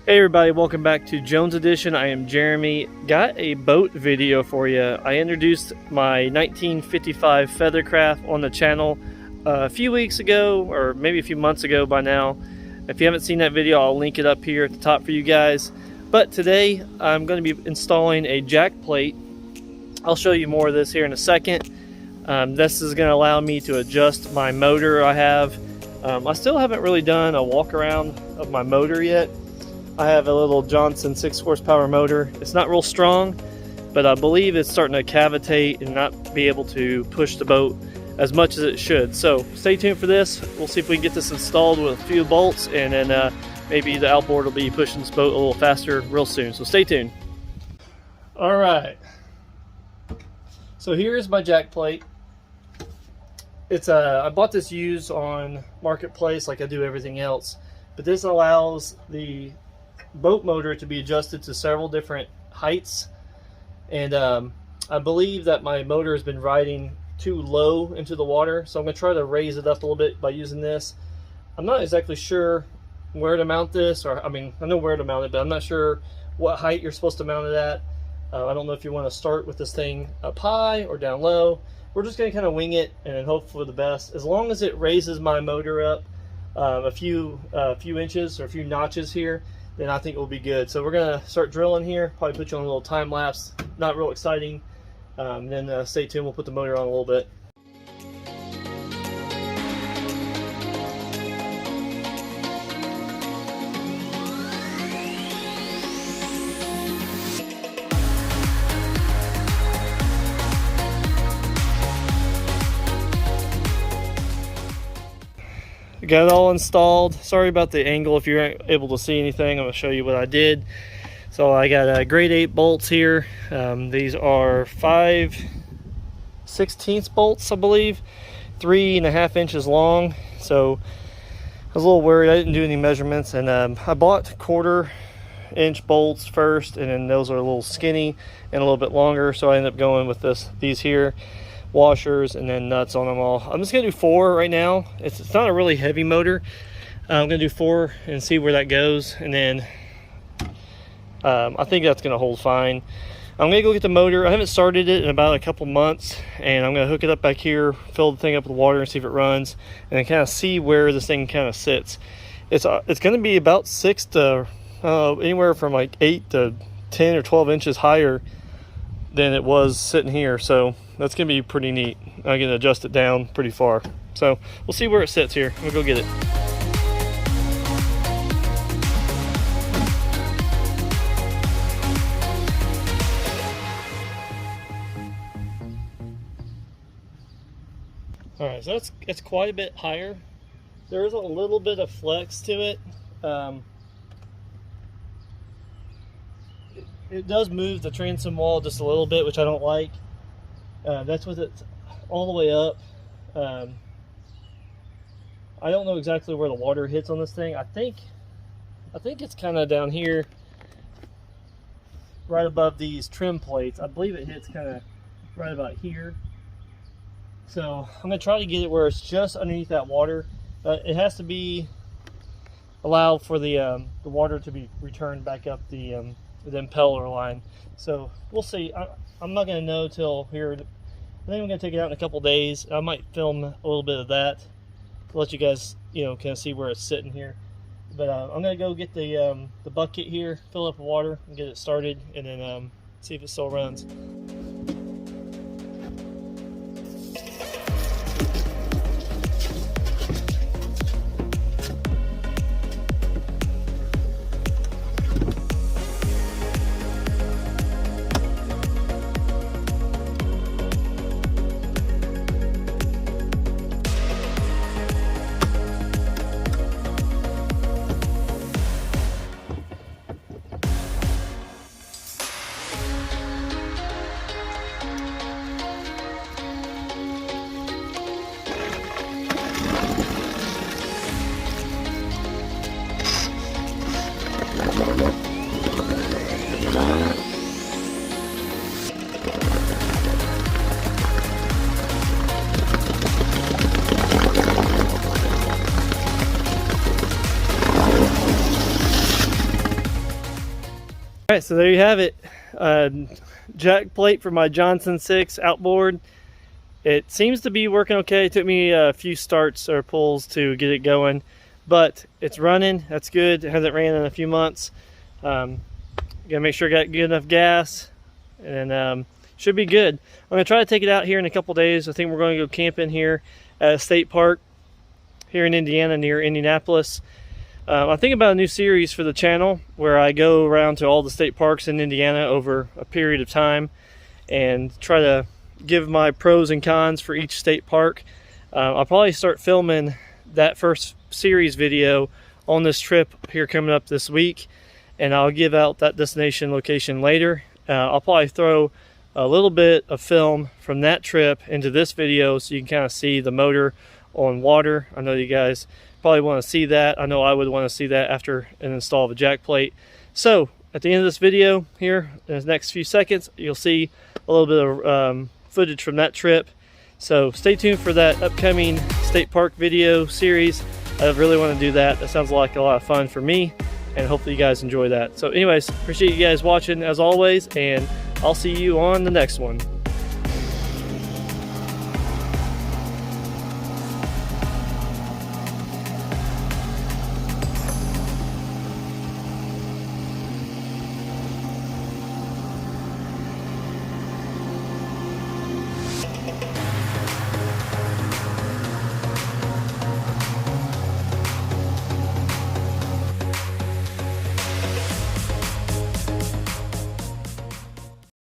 Hey everybody, welcome back to Jones Edition. I am Jeremy. Got a boat video for you. I introduced my 1955 Feathercraft on the channel a few weeks ago, or maybe a few months ago by now. If you haven't seen that video, I'll link it up here at the top for you guys. But today I'm going to be installing a jack plate. I'll show you more of this here in a second. This is going to allow me to adjust my motor I have. I still haven't really done a walk around of my motor yet. I have a little Johnson 6 horsepower motor. It's not real strong, but I believe it's starting to cavitate and not be able to push the boat as much as it should. So stay tuned for this. We'll see if we can get this installed with a few bolts, and then maybe the outboard will be pushing this boat a little faster real soon. So stay tuned. All right. So here's my jack plate. It's I bought this used on Marketplace like I do everything else, but this allows the boat motor to be adjusted to several different heights, and I believe that my motor has been riding too low into the water, so I'm going to try to raise it up a little bit by using this. I'm not exactly sure where to mount this, or I mean, I know where to mount it, but I'm not sure what height you're supposed to mount it at. I don't know if you want to start with this thing up high or down low. We're just going to kind of wing it and then hope for the best. As long as it raises my motor up a few inches or a few notches here, then I think it will be good. So we're going to start drilling here. Probably put you on a little time lapse. Not real exciting. Then stay tuned. We'll put the motor on a little bit. Got it all installed. Sorry about the angle if you're able to see anything. I'm going to show you what I did. So I got grade 8 bolts here. These are 5/16 bolts, I believe, 3.5 inches long. So I was a little worried. I didn't do any measurements, and I bought 1/4 inch bolts first, and then those are a little skinny and a little bit longer. So I ended up going with these here. Washers and then nuts on them all. I'm just gonna do 4 right now. It's not a really heavy motor. I'm gonna do 4 and see where that goes, and then I think that's gonna hold fine. I'm gonna go get the motor. I haven't started it in about a couple months, and I'm gonna hook it up back here, fill the thing up with water and see if it runs, and then kind of see where this thing kind of sits. It's gonna be about 6 to anywhere from like 8 to 10 or 12 inches higher than it was sitting here, so that's gonna be pretty neat. I can adjust it down pretty far, so we'll see where it sits here. We'll go get it. All right, so it's quite a bit higher. There is a little bit of flex to it. It does move the transom wall just a little bit, which I don't like. That's with it all the way up. I don't know exactly where the water hits on this thing. I think it's kind of down here, right above these trim plates. I believe it hits kind of right about here. So I'm gonna try to get it where it's just underneath that water. It has to be allowed for the water to be returned back up the impeller line. So we'll see. I'm not going to know till here. I think I'm going to take it out in a couple days. I might film a little bit of that to let you guys, kind of see where it's sitting here. But I'm going to go get the bucket here, fill up with water, and get it started, and then see if it still runs. All right, so there you have it. Jack plate for my Johnson 6 outboard. It seems to be working okay. It took me a few starts or pulls to get it going, but it's running. That's good. It hasn't ran in a few months. Gotta make sure I got good enough gas, and should be good. I'm gonna try to take it out here in a couple days. I think we're going to go camping here at a state park here in Indiana near Indianapolis. I'm thinking about a new series for the channel where I go around to all the state parks in Indiana over a period of time and try to give my pros and cons for each state park. I'll probably start filming that first series video on this trip here coming up this week, and I'll give out that destination location later. I'll probably throw a little bit of film from that trip into this video so you can kind of see the motor on water. I know you guys probably want to see that. I know I would want to see that after an install of a jack plate. So at the end of this video here, in the next few seconds, you'll see a little bit of footage from that trip. So stay tuned for that upcoming state park video series. I really want to do that. That sounds like a lot of fun for me, and hopefully you guys enjoy that. So anyways, appreciate you guys watching as always, and I'll see you on the next one.